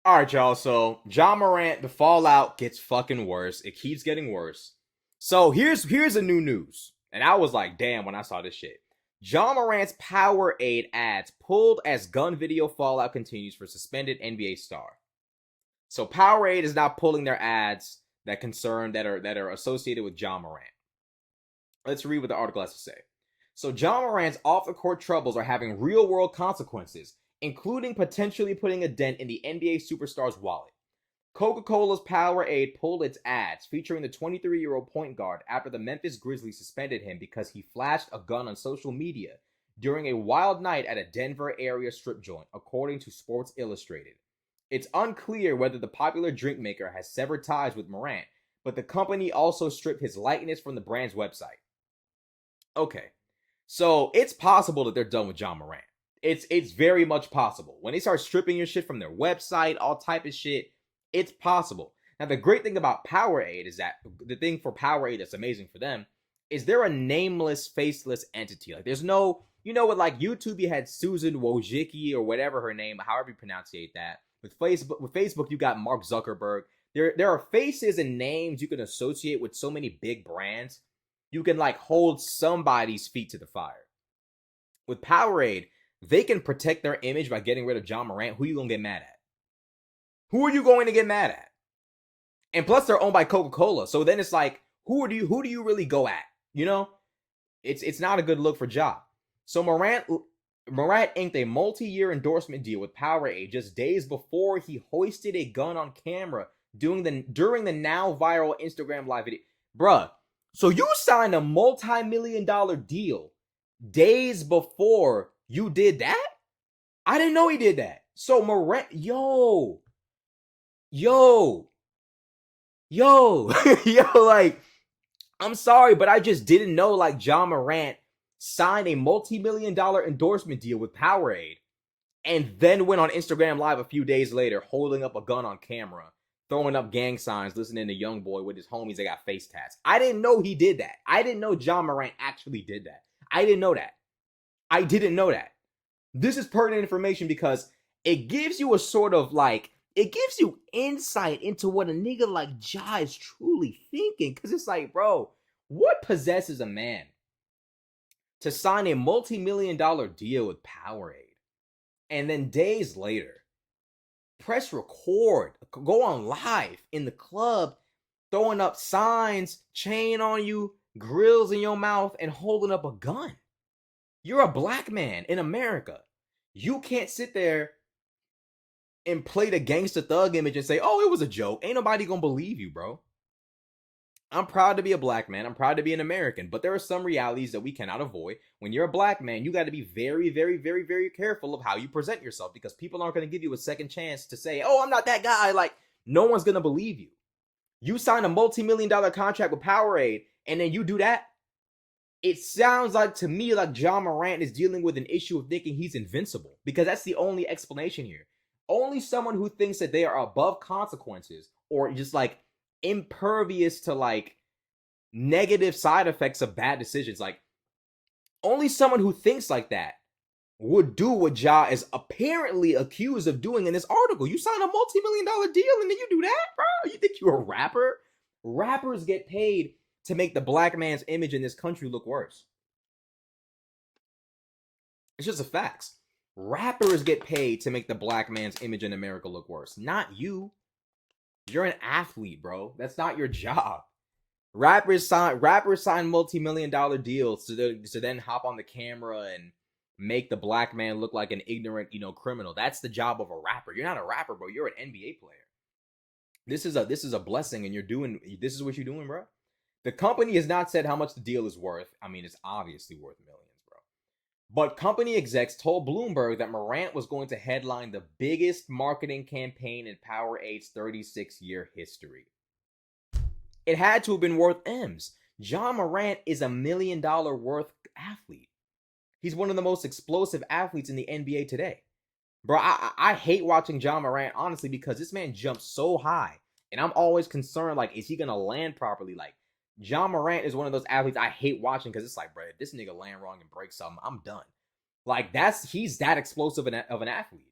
All right, y'all. So John Morant, the fallout gets fucking worse. It keeps getting worse. So here's a new news, and I was like, damn, when I saw this shit. John Morant's Powerade ads pulled as gun video fallout continues for suspended NBA star. So Powerade is now pulling their ads that are associated with John Morant. Let's read what the article has to say. So John Morant's off-the-court troubles are having real-world consequences, including potentially putting a dent in the NBA superstar's wallet. Coca-Cola's Powerade pulled its ads featuring the 23-year-old point guard after the Memphis Grizzlies suspended him because he flashed a gun on social media during a wild night at a Denver area strip joint, according to Sports Illustrated. It's unclear whether the popular drink maker has severed ties with Morant, but the company also stripped his likeness from the brand's website. Okay, so it's possible that they're done with John Morant. It's very much possible. When they start stripping your shit from their website, all type of shit, it's possible. Now the great thing about Powerade is that the thing for Powerade that's amazing for them is they're a nameless, faceless entity. Like there's no, with like YouTube, you had Susan Wojcicki or whatever her name, however you pronunciate that. With Facebook, you got Mark Zuckerberg. There are faces and names you can associate with so many big brands. You can like hold somebody's feet to the fire. With Powerade, they can protect their image by getting rid of John Morant. Who are you gonna get mad at? Who are you going to get mad at? And plus, they're owned by Coca-Cola, so then it's like, who do you really go at? It's not a good look for Ja. So Morant inked a multi-year endorsement deal with Powerade just days before he hoisted a gun on camera during the now viral Instagram live video. Bruh, so you signed a multi-million-dollar deal days before you did that? I didn't know he did that. So Morant, yo, yo, yo, like, I'm sorry, but I just didn't know, like, John Morant signed a multi-million-dollar endorsement deal with Powerade and then went on Instagram Live a few days later holding up a gun on camera, throwing up gang signs, listening to YoungBoy with his homies that got face tats. I didn't know he did that. I didn't know John Morant actually did that. I didn't know that. I didn't know that. This is pertinent information because it gives you a sort of like, it gives you insight into what a nigga like Ja is truly thinking. Because it's like, bro, what possesses a man to sign a multi-million-dollar deal with Powerade and then days later press record, go on live in the club, throwing up signs, chain on you, grills in your mouth, and holding up a gun? You're a black man in America. You can't sit there and play the gangster thug image and say, oh, it was a joke. Ain't nobody gonna believe you, bro. I'm proud to be a black man. I'm proud to be an American. But there are some realities that we cannot avoid. When you're a black man, you got to be very, very, very, very careful of how you present yourself because people aren't going to give you a second chance to say, oh, I'm not that guy. Like, no one's going to believe you. You sign a multi-million-dollar contract with Powerade and then you do that. It sounds like to me like John Morant is dealing with an issue of thinking he's invincible because that's the only explanation here. Only someone who thinks that they are above consequences or just like impervious to like negative side effects of bad decisions. Like only someone who thinks like that would do what Ja is apparently accused of doing in this article. You sign a multi-million-dollar deal and then you do that, bro? You think you're a rapper? Rappers get paid to make the black man's image in this country look worse. It's just a facts. Rappers get paid to make the black man's image in America look worse. Not you. You're an athlete, bro. That's not your job. Rappers sign multi-million-dollar deals to then hop on the camera and make the black man look like an ignorant, criminal. That's the job of a rapper. You're not a rapper, bro. You're an NBA player. This is a blessing, and this is what you're doing, bro. The company has not said how much the deal is worth. I mean, it's obviously worth millions, bro. But company execs told Bloomberg that Morant was going to headline the biggest marketing campaign in Powerade's 36-year history. It had to have been worth M's. John Morant is $1 million worth athlete. He's one of the most explosive athletes in the NBA today. Bro, I hate watching John Morant, honestly, because this man jumps so high. And I'm always concerned, like, is he going to land properly? Like, John Morant is one of those athletes I hate watching because it's like, bro, if this nigga land wrong and break something, I'm done. Like, he's that explosive of an athlete.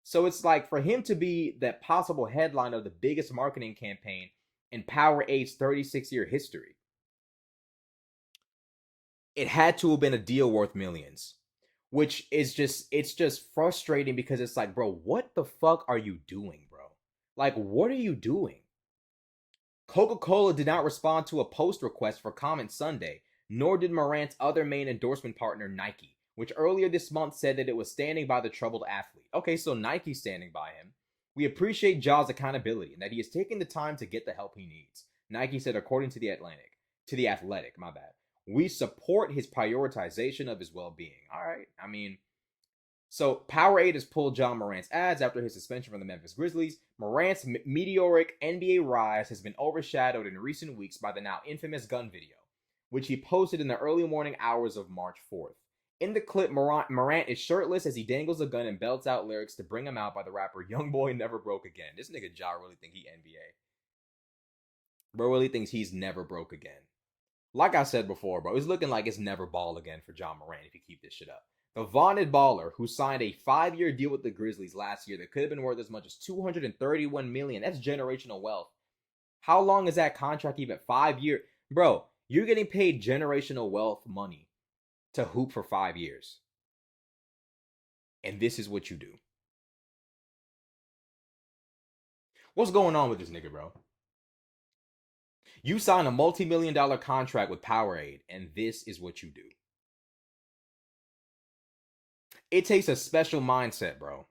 So it's like for him to be that possible headline of the biggest marketing campaign in Powerade's 36-year history, it had to have been a deal worth millions. Which is it's just frustrating because it's like, bro, what the fuck are you doing, bro? Like, what are you doing? Coca-Cola did not respond to a post request for comment Sunday, nor did Morant's other main endorsement partner, Nike, which earlier this month said that it was standing by the troubled athlete. Okay, so Nike's standing by him. We appreciate Ja's accountability and that he has taken the time to get the help he needs. Nike said, according to the Athletic, my bad. We support his prioritization of his well-being. All right, I mean, so Powerade has pulled Ja Morant's ads after his suspension from the Memphis Grizzlies. Morant's meteoric NBA rise has been overshadowed in recent weeks by the now infamous gun video, which he posted in the early morning hours of March 4th. In the clip, Morant is shirtless as he dangles a gun and belts out lyrics to bring him out by the rapper Youngboy Never Broke Again. This nigga Ja really think he NBA. Bro really thinks he's never broke again. Like I said before, bro, it's looking like it's never ball again for Ja Morant if you keep this shit up. The vaunted baller, who signed a 5-year deal with the Grizzlies last year that could have been worth as much as $231 million. That's generational wealth. How long is that contract even? 5 years? Bro, you're getting paid generational wealth money to hoop for 5 years. And this is what you do. What's going on with this nigga, bro? You sign a multi-million-dollar contract with Powerade, and this is what you do. It takes a special mindset, bro.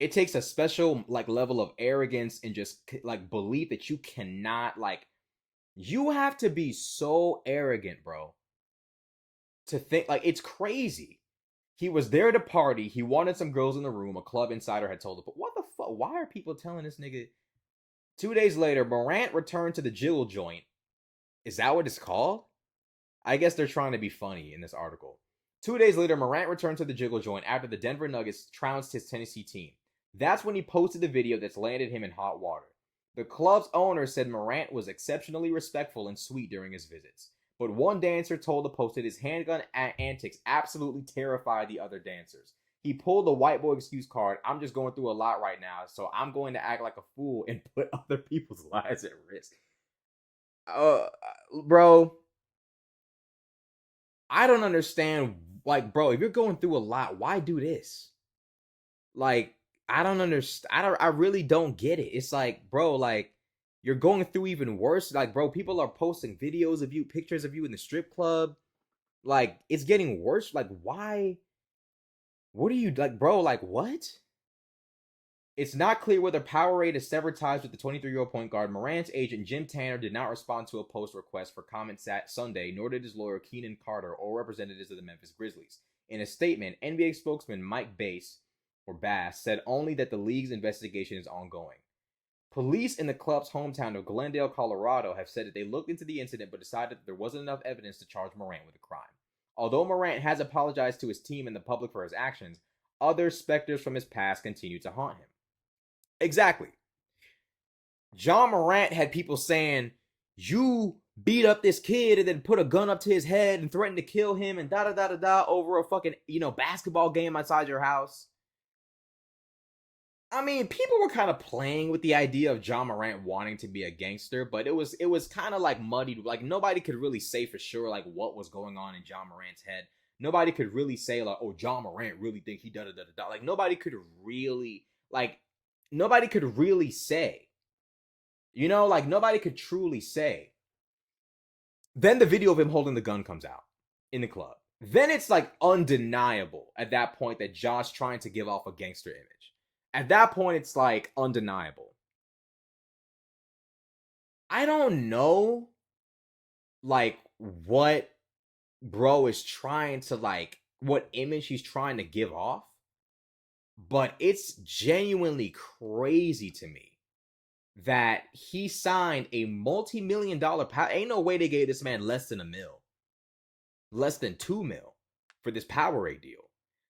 It takes a special level of arrogance and just belief that you cannot you have to be so arrogant, bro, to think it's crazy. He was there to party. He wanted some girls in the room. A club insider had told him. But what the fuck? Why are people telling this nigga? 2 days later, Morant returned to the Jiggle Joint. Is that what it's called? I guess they're trying to be funny in this article. 2 days later, Morant returned to the Jiggle Joint after the Denver Nuggets trounced his Tennessee team. That's when he posted the video that's landed him in hot water. The club's owner said Morant was exceptionally respectful and sweet during his visits. But one dancer told the Post that his handgun antics absolutely terrified the other dancers. He pulled the white boy excuse card. I'm just going through a lot right now, so I'm going to act like a fool and put other people's lives at risk. Bro, I don't understand. Bro, if you're going through a lot, why do this? I don't understand. I really don't get it. It's bro, you're going through even worse. Bro, people are posting videos of you, pictures of you in the strip club. It's getting worse. Why? What are you bro? What? It's not clear whether Powerade has severed ties with the 23-year-old point guard. Morant's agent, Jim Tanner, did not respond to a post request for comment Sunday, nor did his lawyer, Keenan Carter, or representatives of the Memphis Grizzlies. In a statement, NBA spokesman Mike Bass said only that the league's investigation is ongoing. Police in the club's hometown of Glendale, Colorado, have said that they looked into the incident but decided that there wasn't enough evidence to charge Morant with a crime. Although Morant has apologized to his team and the public for his actions, other specters from his past continue to haunt him. Exactly. Ja Morant had people saying, you beat up this kid and then put a gun up to his head and threatened to kill him and da-da-da-da-da over a fucking, basketball game outside your house. I mean, people were kind of playing with the idea of Ja Morant wanting to be a gangster, but it was kind of muddied. Nobody could really say for sure what was going on in Ja Morant's head. Nobody could really say oh, Ja Morant really think he da-da-da-da-da. Nobody could really nobody could really say. Nobody could truly say. Then the video of him holding the gun comes out in the club. Then it's undeniable at that point that Ja's trying to give off a gangster image. At that point, it's undeniable. I don't know what bro is trying to what image he's trying to give off, but it's genuinely crazy to me that he signed a multi-million-dollar ain't no way they gave this man less than $1 million, less than $2 million for this Powerade deal.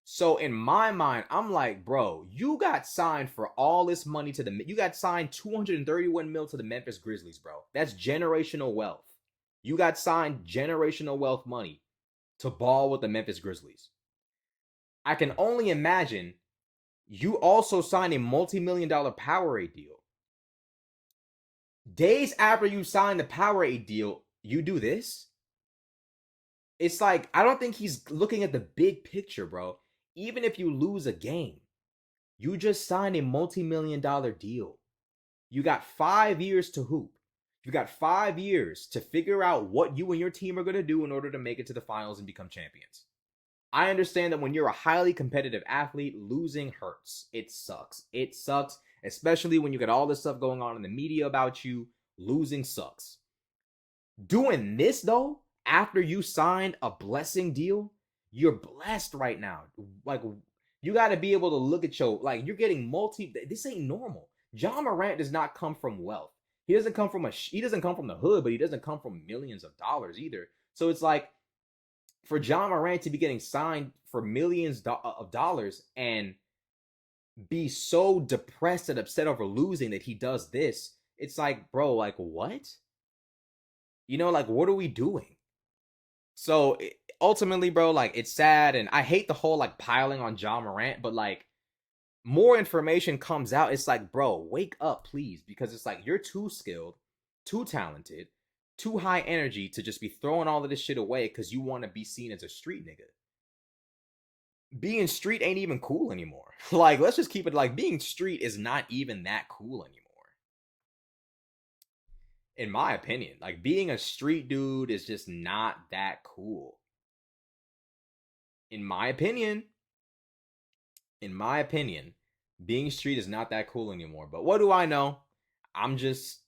So in my mind, I'm bro, you got signed for all this money you got signed $231 million to the Memphis Grizzlies, bro. That's generational wealth. You got signed generational wealth money to ball with the Memphis Grizzlies. I can only imagine You also signed a multi-million-dollar Powerade deal. Days after you sign the Powerade deal, you do this? It's like, I don't think he's looking at the big picture, bro. Even if you lose a game, you just signed a multi-million-dollar deal. You got 5 years to hoop. You got 5 years to figure out what you and your team are going to do in order to make it to the finals and become champions. I understand that when you're a highly competitive athlete, losing hurts. It sucks. It sucks, especially when you got all this stuff going on in the media about you. Losing sucks. Doing this, though, after you signed a blessing deal, you're blessed right now. Like, you got to be able to look at like, you're getting this ain't normal. John Morant does not come from wealth. He doesn't come from the hood, but he doesn't come from millions of dollars either. So it's like, for John Morant to be getting signed for millions of dollars and be so depressed and upset over losing that he does this, it's like, bro, like, what? Like, what are we doing? So ultimately, bro, like, it's sad, and I hate the whole like piling on John Morant, but like, more information comes out. It's like, bro, wake up, please, because it's like, you're too skilled, too talented, too high energy to just be throwing all of this shit away because you want to be seen as a street nigga. Being street ain't even cool anymore. Like, let's just keep it like, being street is not even that cool anymore. In my opinion, like, being a street dude is just not that cool. In my opinion, being street is not that cool anymore. But what do I know? I'm just,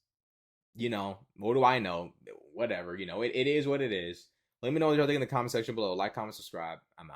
what do I know? Whatever, it is what it is. Let me know what y'all think in the comment section below. Like, comment, subscribe. I'm out.